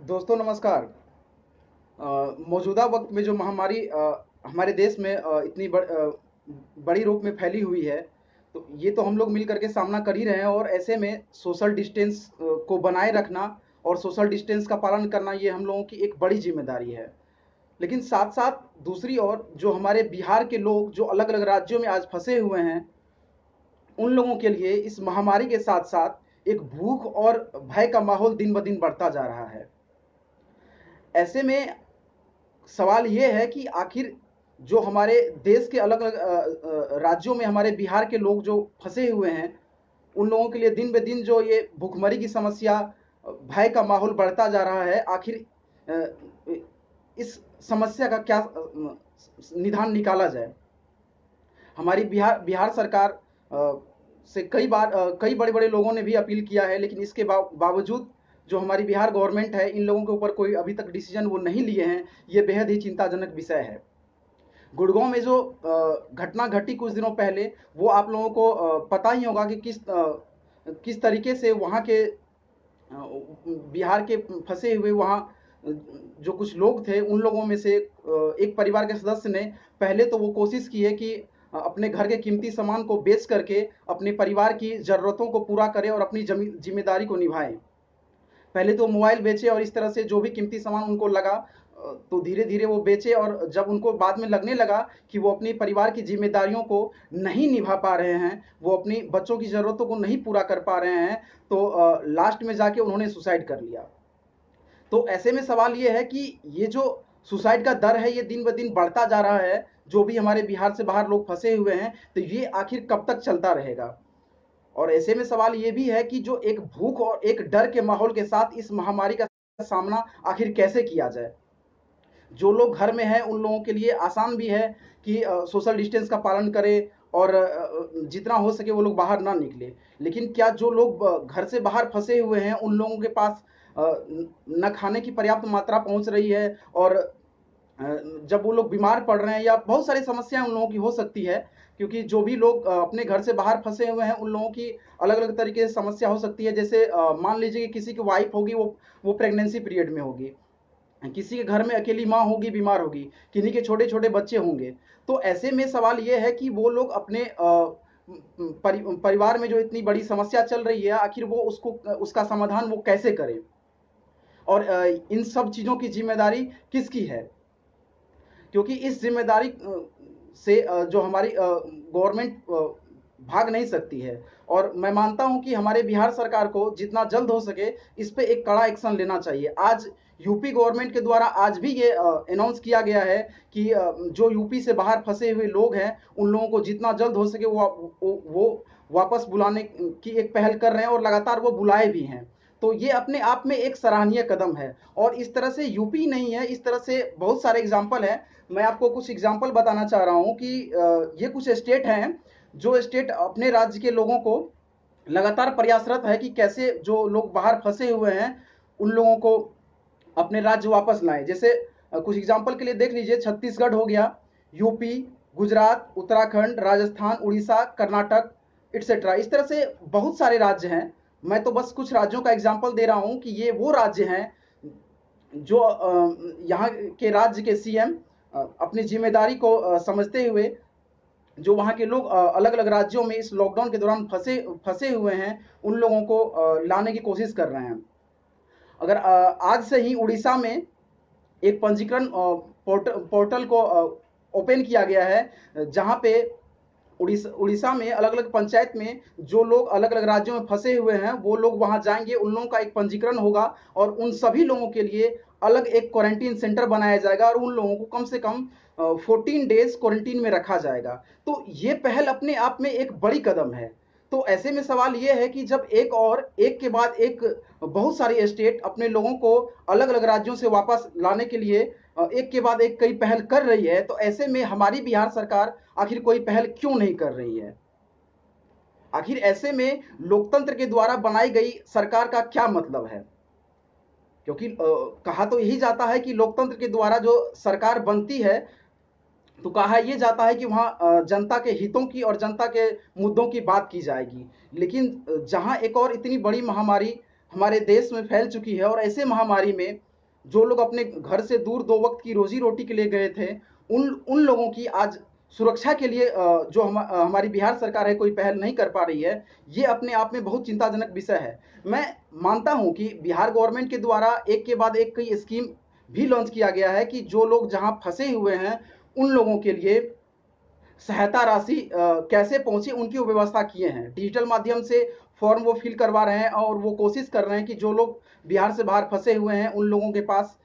दोस्तों नमस्कार। मौजूदा वक्त में जो महामारी हमारे देश में इतनी बड़ी रूप में फैली हुई है, तो ये तो हम लोग मिल करके सामना कर ही रहे हैं और ऐसे में सोशल डिस्टेंस को बनाए रखना और सोशल डिस्टेंस का पालन करना ये हम लोगों की एक बड़ी जिम्मेदारी है। लेकिन साथ-साथ दूसरी ओर जो हमारे बिहार के लोग जो अलग-अलग राज्यों में आज फँसे हुए हैं, उन लोगों के लिए इस महामारी के साथ-साथ एक भूख और भय का माहौल दिन-ब-दिन बढ़ता जा रहा है। ऐसे में सवाल ये है कि आखिर जो हमारे देश के अलग-अलग राज्यों में हमारे बिहार के लोग जो फँसे हुए हैं, उन लोगों के लिए दिन-ब-दिन जो ये भुखमरी की समस्या, भय का माहौल बढ़ता जा रहा है, आखिर अ, इस समस्या का क्या निदान निकाला जाए? हमारी बिहार बिहार सरकार से कई बड़े-बड़े लोगों ने भी अपील किया है, लेकिन इसके बावजूद जो हमारी बिहार गवर्नमेंट है, इन लोगों के ऊपर कोई अभी तक डिसीजन वो नहीं लिए हैं। ये बेहद ही चिंताजनक विषय है। गुड़गांव में जो घटना घटी कुछ दिनों पहले, वो आप लोगों को पता ही होगा कि किस तरीके से वहाँ के बिहार के फंसे हुए वहाँ जो कुछ लोग थे, उन लोगों में से एक परिवार के सदस्य ने पहले तो वो कोशिश की है कि अपने घर के कीमती सामान को बेच करके अपने परिवार की ज़रूरतों को पूरा करें और अपनी जिम्मेदारी को निभाएं। पहले तो मोबाइल बेचे और इस तरह से जो भी कीमती सामान उनको लगा, तो धीरे-धीरे वो बेचे और जब उनको बाद में लगने लगा कि वो अपने परिवार की ज़िम्मेदारियों को नहीं निभा पा रहे हैं, वो अपनी बच्चों की ज़रूरतों को नहीं पूरा कर पा रहे हैं, तो लास्ट में जाके उन्होंने सुसाइड कर लिया। तो ऐसे में सवाल ये है कि ये जो सुसाइड का दर है, ये दिन-ब-दिन बढ़ता जा रहा है। जो भी हमारे बिहार से बाहर लोग फँसे हुए हैं, तो ये आखिर कब तक चलता रहेगा? और ऐसे में सवाल ये भी है कि जो एक भूख और एक डर के माहौल के साथ इस महामारी का सामना आखिर कैसे किया जाए? जो लोग घर में हैं उन लोगों के लिए आसान भी है कि सोशल डिस्टेंस का पालन करें और जितना हो सके वो लोग बाहर ना निकले। लेकिन क्या जो लोग घर से बाहर फंसे हुए हैं उन लोगों के पास न खाने की पर्याप्त मात्रा पहुंच रही है और जब वो लोग बीमार पड़ रहे हैं या बहुत सारी समस्याएं उन लोगों की हो सकती है, क्योंकि जो भी लोग अपने घर से बाहर फंसे हुए हैं उन लोगों की अलग अलग तरीके से समस्या हो सकती है। जैसे मान लीजिए कि किसी की वाइफ होगी, वो प्रेगनेंसी पीरियड में होगी, किसी के घर में अकेली माँ होगी, बीमार होगी, किन्हीं के छोटे छोटे बच्चे होंगे। तो ऐसे में सवाल ये है कि वो लोग अपने परिवार में जो इतनी बड़ी समस्या चल रही है, आखिर वो उसको उसका समाधान वो कैसे करें और इन सब चीज़ों की जिम्मेदारी किसकी है? क्योंकि इस जिम्मेदारी से जो हमारी गवर्नमेंट भाग नहीं सकती है। और मैं मानता हूं कि हमारे बिहार सरकार को जितना जल्द हो सके इस पे एक कड़ा एक्शन लेना चाहिए। आज यूपी गवर्नमेंट के द्वारा आज भी ये अनाउंस किया गया है कि जो यूपी से बाहर फंसे हुए लोग हैं उन लोगों को जितना जल्द हो सके वो वापस बुलाने की एक पहल कर रहे हैं और लगातार वो बुलाए भी हैं। तो ये अपने आप में एक सराहनीय कदम है और इस तरह से यूपी नहीं है, इस तरह से बहुत सारे एग्जाम्पल हैं। मैं आपको कुछ एग्जाम्पल बताना चाह रहा हूँ कि ये कुछ स्टेट हैं जो स्टेट अपने राज्य के लोगों को लगातार प्रयासरत है कि कैसे जो लोग बाहर फंसे हुए हैं उन लोगों को अपने राज्य वापस लाएं। जैसे कुछ एग्जाम्पल के लिए देख लीजिए, छत्तीसगढ़ हो गया, यूपी, गुजरात, उत्तराखंड, राजस्थान, उड़ीसा, कर्नाटक, इट्सेट्रा। इस तरह से बहुत सारे राज्य हैं। मैं तो बस कुछ राज्यों का एग्जाम्पल दे रहा हूं कि ये वो राज्य हैं जो यहाँ के राज्य के सीएम अपनी जिम्मेदारी को समझते हुए जो वहाँ के लोग अलग अलग राज्यों में इस लॉकडाउन के दौरान फंसे फंसे हुए हैं उन लोगों को लाने की कोशिश कर रहे हैं। अगर आज से ही उड़ीसा में एक पंजीकरण पोर्टल को ओपन किया गया है, जहाँ पे उड़ीसा उड़ीसा में अलग अलग पंचायत में जो लोग अलग अलग राज्यों में फंसे हुए हैं वो लोग वहां जाएंगे, उन लोगों का एक पंजीकरण होगा और उन सभी लोगों के लिए अलग एक क्वारंटीन सेंटर बनाया जाएगा और उन लोगों को कम से कम 14 डेज क्वारंटीन में रखा जाएगा। तो ये पहल अपने आप में एक बड़ी कदम है। तो ऐसे में सवाल ये है कि जब एक के बाद एक बहुत सारी स्टेट अपने लोगों को अलग अलग राज्यों से वापस लाने के लिए एक के बाद एक कई पहल कर रही है, तो ऐसे में हमारी बिहार सरकार आखिर कोई पहल क्यों नहीं कर रही है? आखिर ऐसे में लोकतंत्र के द्वारा बनाई गई सरकार का क्या मतलब है? क्योंकि कहा तो यही जाता है कि लोकतंत्र के द्वारा जो सरकार बनती है, तो कहा ये जाता है कि वहाँ जनता के हितों की और जनता के मुद्दों की बात की जाएगी। लेकिन जहाँ एक और इतनी बड़ी महामारी हमारे देश में फैल चुकी है और ऐसे महामारी में जो लोग अपने घर से दूर 2 वक्त की रोजी रोटी के लिए गए थे, उन उन लोगों की आज सुरक्षा के लिए जो हमारी बिहार सरकार है कोई पहल नहीं कर पा रही है, ये अपने आप में बहुत चिंताजनक विषय है। मैं मानता हूं कि बिहार गवर्नमेंट के द्वारा एक के बाद एक कई स्कीम भी लॉन्च किया गया है कि जो लोग जहां फंसे हुए हैं उन लोगों के लिए सहायता राशि कैसे पहुंचे उनकी वो व्यवस्था किए हैं। डिजिटल माध्यम से फॉर्म वो फिल करवा रहे हैं और वो कोशिश कर रहे हैं कि जो लोग बिहार से बाहर फंसे हुए हैं उन लोगों के पास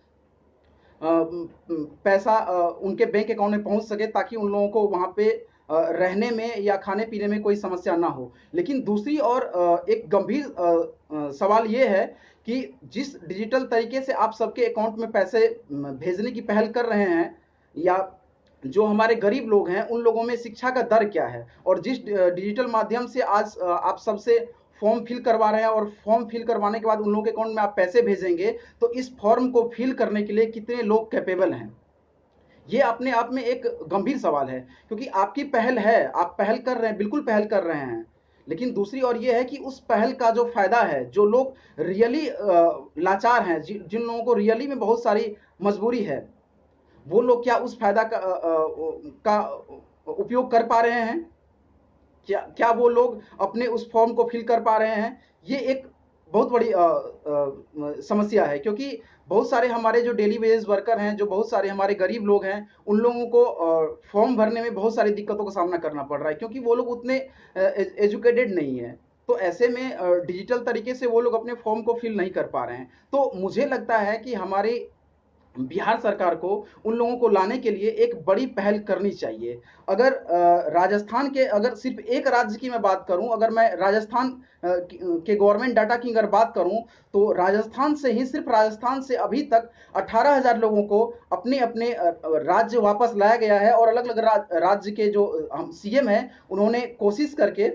पैसा उनके बैंक अकाउंट में पहुंच सके, ताकि उन लोगों को वहां पे रहने में या खाने पीने में कोई समस्या ना हो। लेकिन दूसरी ओर एक गंभीर सवाल ये है कि जिस डिजिटल तरीके से आप सबके अकाउंट में पैसे भेजने की पहल कर रहे हैं, या जो हमारे गरीब लोग हैं उन लोगों में शिक्षा का दर क्या है, और जिस डिजिटल माध्यम से आज आप सबसे फॉर्म फिल करवा रहे हैं और फॉर्म फिल करवाने के बाद उन लोगों के अकाउंट में आप पैसे भेजेंगे, तो इस फॉर्म को फिल करने के लिए कितने लोग कैपेबल हैं, ये अपने आप में एक गंभीर सवाल है। क्योंकि आपकी पहल है, आप पहल कर रहे हैं, बिल्कुल पहल कर रहे हैं, लेकिन दूसरी ओर ये है कि उस पहल का जो फायदा है, जो लोग रियली लाचार हैं, जिन लोगों को रियली में बहुत सारी मजबूरी है, वो लोग क्या उस फायदा का उपयोग कर पा रहे हैं? क्या क्या वो लोग अपने उस फॉर्म को फिल कर पा रहे हैं? ये एक बहुत बड़ी समस्या है, क्योंकि बहुत सारे हमारे जो डेली वेजेस वर्कर हैं, जो बहुत सारे हमारे गरीब लोग हैं, उन लोगों को फॉर्म भरने में बहुत सारी दिक्कतों का सामना करना पड़ रहा है, क्योंकि वो लोग उतने एजुकेटेड नहीं है। तो ऐसे में डिजिटल तरीके से वो लोग अपने फॉर्म को फिल नहीं कर पा रहे हैं। तो मुझे लगता है कि हमारी बिहार सरकार को उन लोगों को लाने के लिए एक बड़ी पहल करनी चाहिए। अगर राजस्थान के, अगर सिर्फ एक राज्य की मैं बात करूं, अगर मैं राजस्थान के गवर्नमेंट डाटा की अगर बात करूं, तो राजस्थान से ही, सिर्फ राजस्थान से अभी तक 18,000 लोगों को अपने अपने राज्य वापस लाया गया है। और अलग अलग राज्य के जो सीएम है, उन्होंने कोशिश करके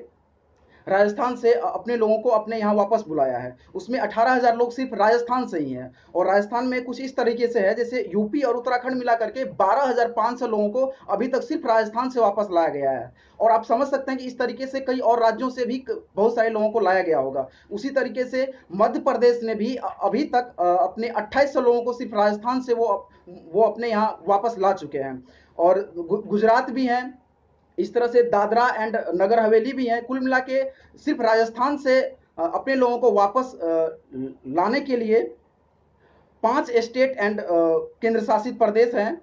राजस्थान से अपने लोगों को अपने यहाँ वापस बुलाया है। उसमें 18,000 लोग सिर्फ राजस्थान से ही हैं। और राजस्थान में कुछ इस तरीके से है जैसे यूपी और उत्तराखंड मिला करके 12,500 लोगों को अभी तक सिर्फ राजस्थान से वापस लाया गया है। और आप समझ सकते हैं कि इस तरीके से कई और राज्यों से भी बहुत सारे लोगों को लाया गया होगा। उसी तरीके से मध्य प्रदेश ने भी अभी तक अपने 2800 लोगों को सिर्फ राजस्थान से वो अपने यहाँ वापस ला चुके हैं। और गुजरात भी हैं, इस तरह से दादरा एंड नगर हवेली भी हैं। कुल मिला के सिर्फ राजस्थान से अपने लोगों को वापस लाने के लिए 5 स्टेट एंड केंद्र शासित प्रदेश हैं,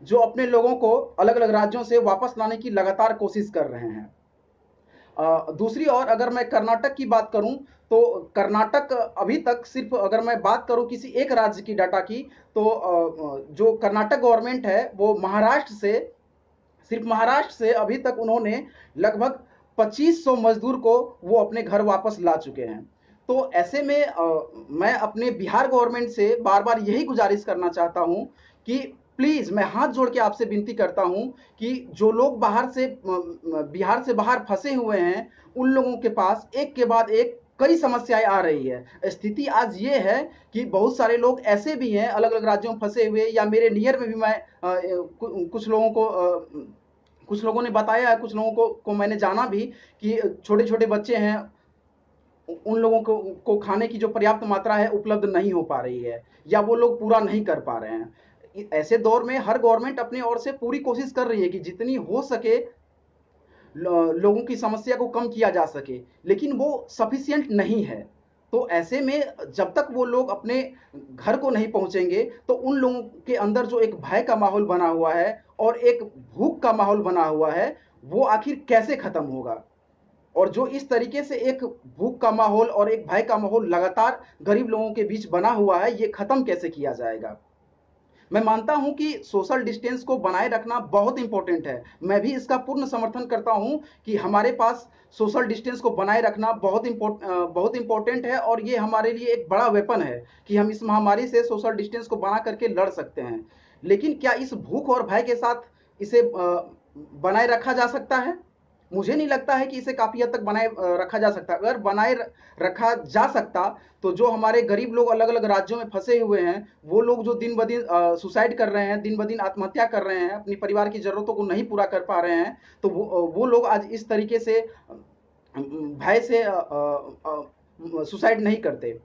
जो अपने लोगों को अलग अलग राज्यों से वापस लाने की लगातार कोशिश कर रहे हैं। दूसरी ओर अगर मैं कर्नाटक की बात करूं, तो कर्नाटक अभी तक, सिर्फ अगर मैं बात करूं किसी एक राज्य की डाटा की, तो जो कर्नाटक गवर्नमेंट है वो महाराष्ट्र से, सिर्फ महाराष्ट्र से अभी तक उन्होंने लगभग 2500 मजदूर को वो अपने घर वापस ला चुके हैं। तो ऐसे में मैं अपने बिहार गवर्नमेंट से बार बार यही गुजारिश करना चाहता हूं कि प्लीज, मैं हाथ जोड़ के आपसे विनती करता हूं कि जो लोग बाहर से, बिहार से बाहर फंसे हुए हैं, उन लोगों के पास एक के बाद एक कई समस्याएं आ रही है। स्थिति आज ये है कि बहुत सारे लोग ऐसे भी हैं अलग अलग राज्यों में फंसे हुए, या मेरे नियर में भी मैं कुछ लोगों को कुछ लोगों ने बताया है, कुछ लोगों को मैंने जाना भी, कि छोटे छोटे बच्चे हैं, उन लोगों को खाने की जो पर्याप्त मात्रा है उपलब्ध नहीं हो पा रही है, या वो लोग पूरा नहीं कर पा रहे हैं। ऐसे दौर में हर गवर्नमेंट अपनी ओर से पूरी कोशिश कर रही है कि जितनी हो सके लोगों की समस्या को कम किया जा सके, लेकिन वो सफिशिएंट नहीं है। तो ऐसे में जब तक वो लोग अपने घर को नहीं पहुंचेंगे, तो उन लोगों के अंदर जो एक भय का माहौल बना हुआ है और एक भूख का माहौल बना हुआ है, वो आखिर कैसे खत्म होगा? और जो इस तरीके से एक भूख का माहौल और एक भय का माहौल लगातार गरीब लोगों के बीच बना हुआ है, ये खत्म कैसे किया जाएगा? मैं मानता हूं कि सोशल डिस्टेंस को बनाए रखना बहुत इंपॉर्टेंट है। मैं भी इसका पूर्ण समर्थन करता हूं कि हमारे पास सोशल डिस्टेंस को बनाए रखना बहुत इंपॉर्टेंट है, और ये हमारे लिए एक बड़ा वेपन है कि हम इस महामारी से सोशल डिस्टेंस को बना करके लड़ सकते हैं। लेकिन क्या इस भूख और भय के साथ इसे बनाए रखा जा सकता है? मुझे नहीं लगता है कि इसे काफी हद तक बनाए रखा जा सकता। अगर बनाए रखा जा सकता, तो जो हमारे गरीब लोग अलग अलग राज्यों में फंसे हुए हैं, वो लोग जो दिन ब दिन सुसाइड कर रहे हैं, दिन ब दिन आत्महत्या कर रहे हैं, अपनी परिवार की जरूरतों को नहीं पूरा कर पा रहे हैं, तो वो लोग आज इस तरीके से भय से सुसाइड नहीं करते।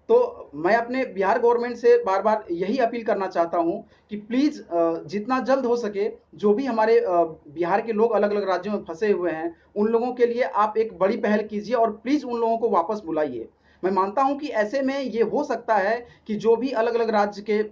तो मैं अपने बिहार गवर्नमेंट से बार-बार यही अपील करना चाहता हूँ कि प्लीज़ जितना जल्द हो सके जो भी हमारे बिहार के लोग अलग-अलग राज्यों में फँसे हुए हैं, उन लोगों के लिए आप एक बड़ी पहल कीजिए और प्लीज़ उन लोगों को वापस बुलाइए। मैं मानता हूँ कि ऐसे में ये हो सकता है कि जो भी अलग-अलग राज्य के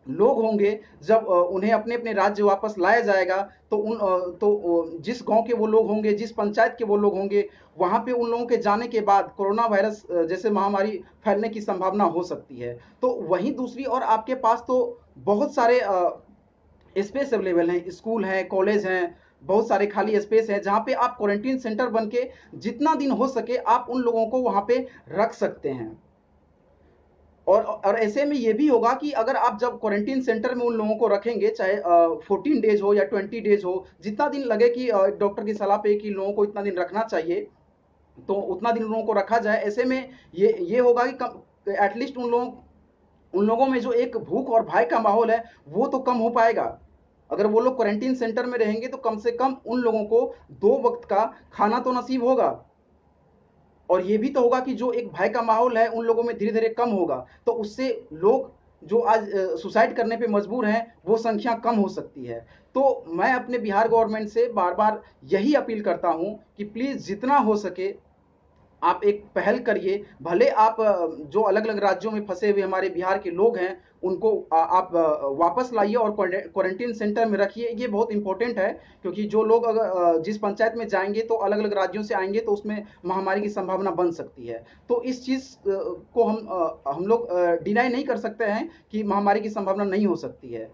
लोग होंगे, जब उन्हें अपने-अपने राज्य वापस लाया जाएगा, तो जिस गाँव के वो लोग होंगे, जिस पंचायत के वो लोग होंगे, वहाँ पे उन लोगों के जाने के बाद कोरोना वायरस जैसे महामारी फैलने की संभावना हो सकती है। तो वहीं दूसरी ओर आपके पास तो बहुत सारे स्पेस अवेलेबल हैं, स्कूल हैं, कॉलेज हैं, बहुत सारे खाली स्पेस हैं, जहाँ पे आप क्वारंटीन सेंटर बन के जितना दिन हो सके आप उन लोगों को वहाँ पे रख सकते हैं। और ऐसे में ये भी होगा कि अगर आप जब क्वारंटीन सेंटर में उन लोगों को रखेंगे, चाहे 14 डेज हो या 20 डेज हो, जितना दिन लगे कि डॉक्टर की सलाह पे कि लोगों को इतना दिन रखना चाहिए, तो उतना दिन उन लोगों को रखा जाए। ऐसे में ये होगा कि कम एटलीस्ट उन लोगों में जो एक भूख और भय का माहौल है, वो तो कम हो पाएगा। अगर वो लोग क्वारंटीन सेंटर में रहेंगे तो कम से कम उन लोगों को 2 वक़्त का खाना तो नसीब होगा। और ये भी तो होगा कि जो एक भय का माहौल है उन लोगों में धीरे-धीरे कम होगा। तो उससे लोग जो आज सुसाइड करने पे मजबूर हैं, वो संख्या कम हो सकती है। तो मैं अपने बिहार गवर्नमेंट से बार-बार यही अपील करता हूँ कि प्लीज़ जितना हो सके आप एक पहल करिए। भले आप जो अलग-अलग राज्यों में फँसे हुए हमारे बिहार के लोग हैं, उनको आप वापस लाइए और क्वारंटीन सेंटर में रखिए। ये बहुत इम्पोर्टेंट है, क्योंकि जो लोग अगर जिस पंचायत में जाएँगे तो अलग-अलग राज्यों से आएँगे, तो उसमें महामारी की संभावना बन सकती है। तो इस चीज़ को हम लोग डिनाई नहीं कर सकते हैं कि महामारी की संभावना नहीं हो सकती है।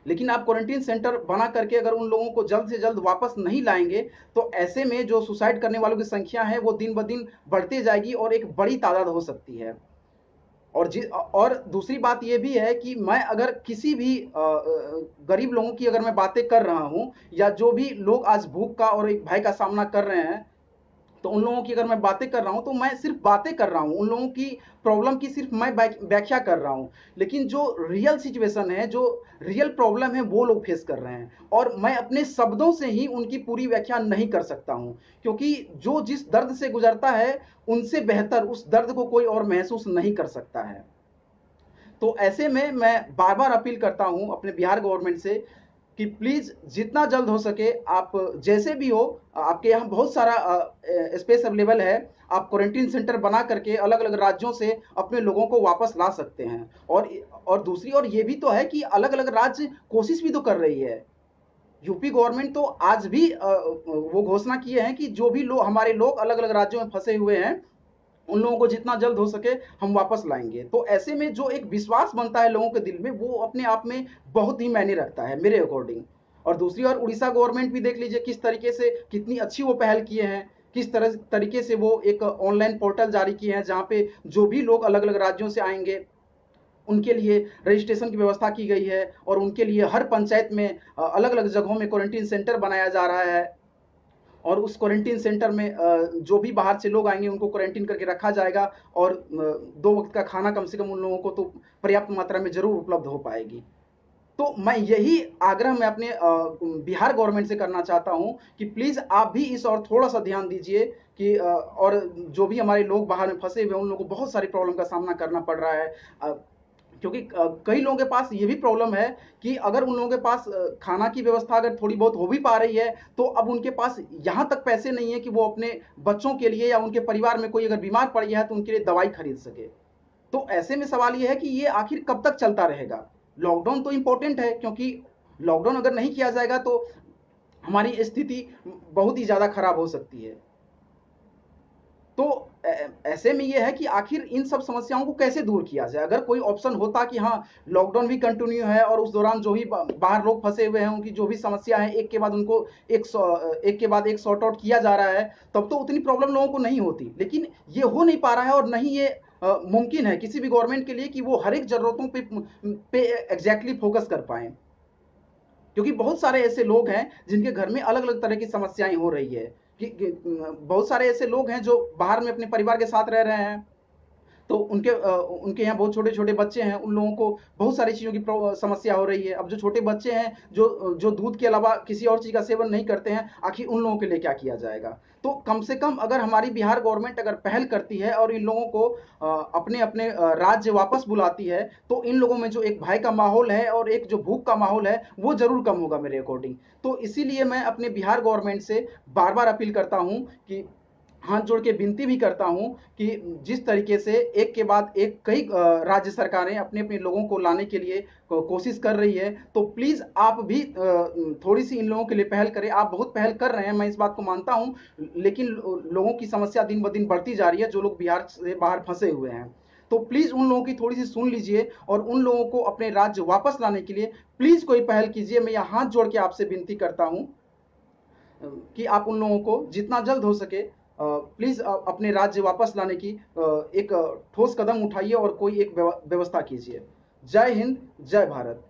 लेकिन आप क्वारंटीन सेंटर बना करके अगर उन लोगों को जल्द से जल्द वापस नहीं लाएँगे, तो ऐसे में जो सुसाइड करने वालों की संख्या है, वो दिन-ब-दिन बढ़ते जाएगी और एक बड़ी तादाद हो सकती है। और दूसरी बात ये भी है कि मैं अगर किसी भी गरीब लोगों की अगर मैं बातें कर रहा हूँ, या जो भी लोग आज भूख का और एक भय का सामना कर रहे हैं, तो उन लोगों की अगर मैं बातें कर रहा हूँ, तो मैं सिर्फ बातें कर रहा हूँ, उन लोगों की प्रॉब्लम की सिर्फ मैं व्याख्या कर रहा हूँ। लेकिन जो रियल सिचुएशन है, जो रियल प्रॉब्लम है, वो लोग फेस कर रहे हैं, और मैं अपने शब्दों से ही उनकी पूरी व्याख्या नहीं कर सकता हूँ, क्योंकि जो जिस दर्द से गुजरता है, उनसे बेहतर उस दर्द को कोई और महसूस नहीं कर सकता है। तो ऐसे में मैं बार-बार अपील करता हूँ अपने बिहार गवर्नमेंट से कि प्लीज़ जितना जल्द हो सके आप जैसे भी हो, आपके यहाँ बहुत सारा स्पेस अवेलेबल है, आप क्वारंटीन सेंटर बना करके अलग-अलग राज्यों से अपने लोगों को वापस ला सकते हैं। और दूसरी ओर ये भी तो है कि अलग-अलग राज्य कोशिश भी तो कर रही है। यूपी गवर्नमेंट तो आज भी वो घोषणा किए हैं कि जो भी लोग हमारे लोग अलग-अलग राज्यों में फँसे हुए हैं, उन लोगों को जितना जल्द हो सके हम वापस लाएँगे। तो ऐसे में जो एक विश्वास बनता है लोगों के दिल में, वो अपने आप में बहुत ही मायने रखता है मेरे अकॉर्डिंग। और दूसरी ओर उड़ीसा गवर्नमेंट भी देख लीजिए किस तरीके से कितनी अच्छी वो पहल किए हैं, किस तरीके से वो एक ऑनलाइन पोर्टल जारी किए हैं, जहाँ पे जो भी लोग अलग-अलग राज्यों से आएँगे, उनके लिए रजिस्ट्रेशन की व्यवस्था की गई है, और उनके लिए हर पंचायत में अलग-अलग जगहों में क्वारंटीन सेंटर बनाया जा रहा है। और उस क्वारंटीन सेंटर में जो भी बाहर से लोग आएँगे उनको क्वारंटीन करके रखा जाएगा, और 2 वक़्त का खाना कम से कम उन लोगों को तो पर्याप्त मात्रा में ज़रूर उपलब्ध हो पाएगी। तो मैं यही आग्रह मैं अपने बिहार गवर्नमेंट से करना चाहता हूँ कि प्लीज़ आप भी इस ओर थोड़ा-सा ध्यान दीजिए कि और जो भी हमारे लोग बाहर में फँसे हुए हैं, उन लोगों को बहुत सारी प्रॉब्लम का सामना करना पड़ रहा है। अ, क्योंकि कई लोगों के पास ये भी प्रॉब्लम है कि अगर उन लोगों के पास खाना की व्यवस्था अगर थोड़ी बहुत हो भी पा रही है, तो अब उनके पास यहाँ तक पैसे नहीं है कि वो अपने बच्चों के लिए या उनके परिवार में कोई अगर बीमार पड़ गया है तो उनके लिए दवाई खरीद सके। तो ऐसे में सवाल ये है कि ये आखिर कब तक चलता रहेगा? लॉकडाउन तो इम्पोर्टेंट है, क्योंकि लॉकडाउन अगर नहीं किया जाएगा तो हमारी स्थिति बहुत ही ज़्यादा खराब हो सकती है। तो ऐसे में ये है कि आखिर इन सब समस्याओं को कैसे दूर किया जाए? अगर कोई ऑप्शन होता कि हाँ, लॉकडाउन भी कंटिन्यू है और उस दौरान जो भी बाहर लोग फंसे हुए हैं, उनकी जो भी समस्या है, एक के बाद उनको एक के बाद एक सॉर्ट आउट किया जा रहा है, तब तो उतनी प्रॉब्लम लोगों को नहीं होती। लेकिन ये हो नहीं पा रहा है, और नहीं ये मुमकिन है किसी भी गवर्नमेंट के लिए कि वो हर एक ज़रूरतों पे एग्जैक्टली फोकस कर पाए, क्योंकि बहुत सारे ऐसे लोग हैं जिनके घर में अलग-अलग तरह की समस्याएं हो रही है। बहुत सारे ऐसे लोग हैं जो बाहर में अपने परिवार के साथ रह रहे हैं, तो उनके यहाँ बहुत छोटे-छोटे बच्चे हैं, उन लोगों को बहुत सारी चीज़ों की समस्या हो रही है। अब जो छोटे बच्चे हैं, जो जो दूध के अलावा किसी और चीज़ का सेवन नहीं करते हैं, आखिर उन लोगों के लिए क्या किया जाएगा? तो कम से कम अगर हमारी बिहार गवर्नमेंट अगर पहल करती है और इन लोगों को अपने-अपने राज्य वापस बुलाती है, तो इन लोगों में जो एक भय का माहौल है और एक जो भूख का माहौल है, वो ज़रूर कम होगा मेरे अकॉर्डिंग। तो इसीलिए मैं अपने बिहार गवर्नमेंट से बार-बार अपील करता हूँ कि हाथ जोड़ के विनती भी करता हूं कि जिस तरीके से एक के बाद एक कई राज्य सरकारें अपने अपने लोगों को लाने के लिए कोशिश कर रही है, तो प्लीज आप भी थोड़ी सी इन लोगों के लिए पहल करें। आप बहुत पहल कर रहे हैं, मैं इस बात को मानता हूं, लेकिन लोगों की समस्या दिन ब दिन बढ़ती जा रही है, जो लोग बिहार से बाहर फंसे हुए हैं। तो प्लीज उन लोगों की थोड़ी सी सुन लीजिए और उन लोगों को अपने राज्य वापस लाने के लिए प्लीज कोई पहल कीजिए। मैं यह हाथ जोड़ के आपसे विनती करता हूं कि आप उन लोगों को जितना जल्द हो सके प्लीज अपने राज्य वापस लाने की एक ठोस कदम उठाइए और कोई एक व्यवस्था कीजिए। जय हिंद, जय भारत।